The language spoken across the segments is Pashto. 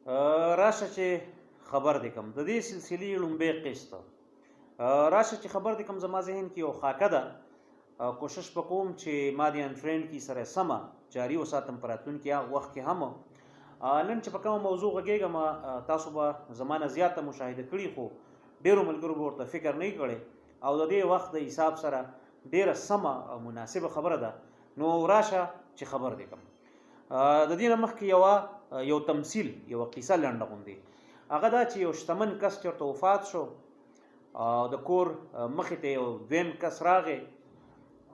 راشه چې خبر دې کم د دې سلسلې لومبۍ قسط راشه چې خبر دې کم زما ذهن کې یو خاکه ده کوشش وکوم چې ما دې ان فرند کې سره سمه جاری وساتم په راتلونکي وخت کې هم نن چې په کومه موضوع غږېږم تاسو به زمانه زیاته مشاهده کړي خو ډېرو ملګرو به ورته فکر نه کړی او د دې وخت د حساب سره ډېره سمه او مناسبه خبره ده نو راشه چې خبر دې کم د دې نه مخکې یو تمثیل یو قصه لنډه غوندې هغه دا چې یو شتمن کس چېرته وفات شو او د کور مخې ته یو دویم کس راغی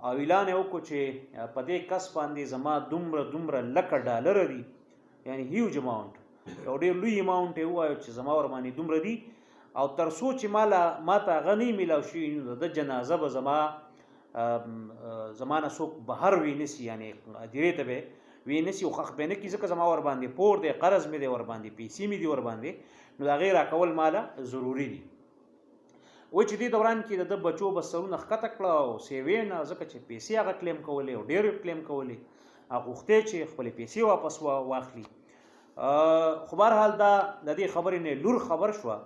او اعلان یې وکړو چې په دې کس باندې زما دومره لکه ډالره دي یعنی هیوج اماونټ یو ډېر لوی اماونټ یې ووایو چې زما ورباندې دومره دي او تر څو چې ماته هغه نه میلاو شوي نو د جنازه به زما نه څوک بهر وینسي یعنی هدیرې ته به وینسي او خخ به نه کړي ځکه زما ورباندې پور دی قرض مې دی ورباندې پیسې مې دي ورباندې نو د هغې راکول ماله ضروري دي وایي چې دې دوران کې د بچو به سرونه ښکته کړه او سیوې نه ځکه چې پیسې هغه کلیم کولې او ډېرې کلیم کولې هغه غوښتې چې خپلې پیسې واپس واخلي خو بهرحال دا د دې خبرې نه لور خبر شوه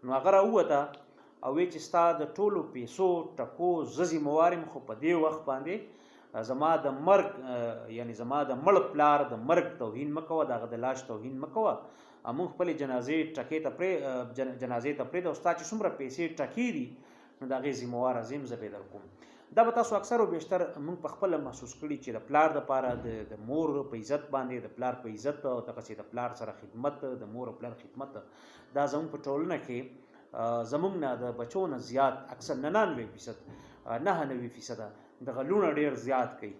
نو هغه راووته او وایي چې ستا د ټولو پیسو ټکو زه ذمهوار یم خو په دې وخت باندې زما د مرګ یعنی زما د مړ پلار د مرګ توهین مه کوه د هغه د لاش توهین مه کوه موږ خپلې جنازې ته پرېږده او ستا چې څومره پیسې ټکې دي نو د هغې ذمهواره زه یم زه به یې درکوم دا به تاسو اکثر او بیشتر موږ په خپله محسوس کړي چې د پلار دپاره د مور په عزت باندې د پلار په عزت او دغسې د پلار سره خدمت د مور او پلار خدمت دا زموږ په ټولنه کې زموږ نه د بچو نه زیات اکثر 99% د غلونه ډیر زیات کوي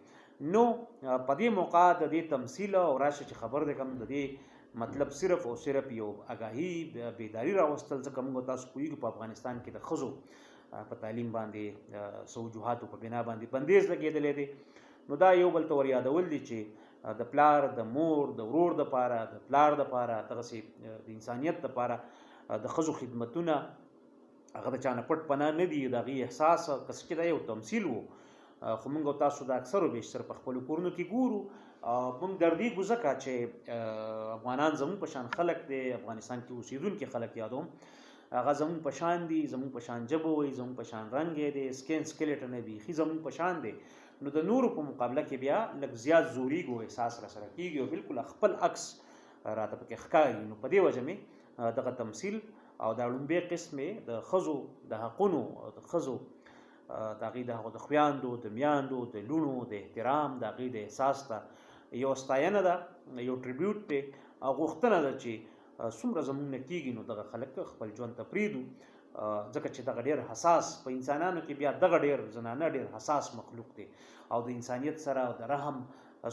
نو په دې موقع د دې تمثیل او راشه چې خبر دې کم د دې مطلب صرف او صرف یو آگاهی بیداری راوستل ځکه موږ تاسو پوهیږو په افغانستان کې د ښځو په تعلیم باندې څه وجوهاتو په بنا باندې بندیز لګېدلی دی نو دا یو بل ته ور یادول دي چې د پلار د مور د ورور دپاره د پلار دپاره دغسې د انسانیت دپاره د ښځو خدمتونه هغه د چا نه پټ پناه نه دي د هغې احساس که څه چې دا یو تمثیل و خو موږ تاسو د اکثرو بیشتر په خپلو کورونو کې ګورو موږ دردېږو ځکه چې افغانان زموږ په شان خلک دی افغانستان کې اوسېدونکي خلک یادوم هغه زموږ په شان دي زموږ په شان ژبه وایي زموږ په شان رنګ یې دی سکین سکلیټ نه بیخي زموږ په شان دی نو د نورو په مقابله کې بیا لږ زیات زوریږو احساس راسره کېږي او بالکل خپل عکس راته پکې ښکاري نو په دې وجه مې دغه تمثیل او دا لومبۍ قسم مې د ښځو د حقونو د ښځو د هغې د هغو د خویاندو د میاندو د لوڼو د احترام د هغې د احساس ته یو ستاینه ده یو ټریبیوټ دی او غوښتنه ده چې څومره زموږ نه کېږي نو دغه خلک خپل ژوند ته پرېږدو ځکه چې دغه ډېر حساس په انسانانو کې بیا دغه ډېر زنانه ډېر حساس مخلوق دی او د انسانیت سره او د رحم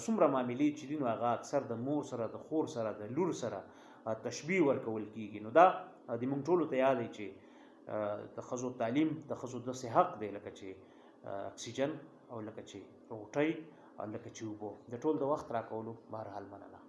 څومره معاملې چې دي نو هغه اکثر د مور سره د خور سره د لور سره تشبیه ورکول کېږي نو دا د موږ ټولو ته یاد دی چې د ښځو تعلیم د ښځو داسې حق دی لکه چې اکسیجن او لکه چې روټۍ او لکه چې اوبه د ټول د وخت راکولو بهرحال مننه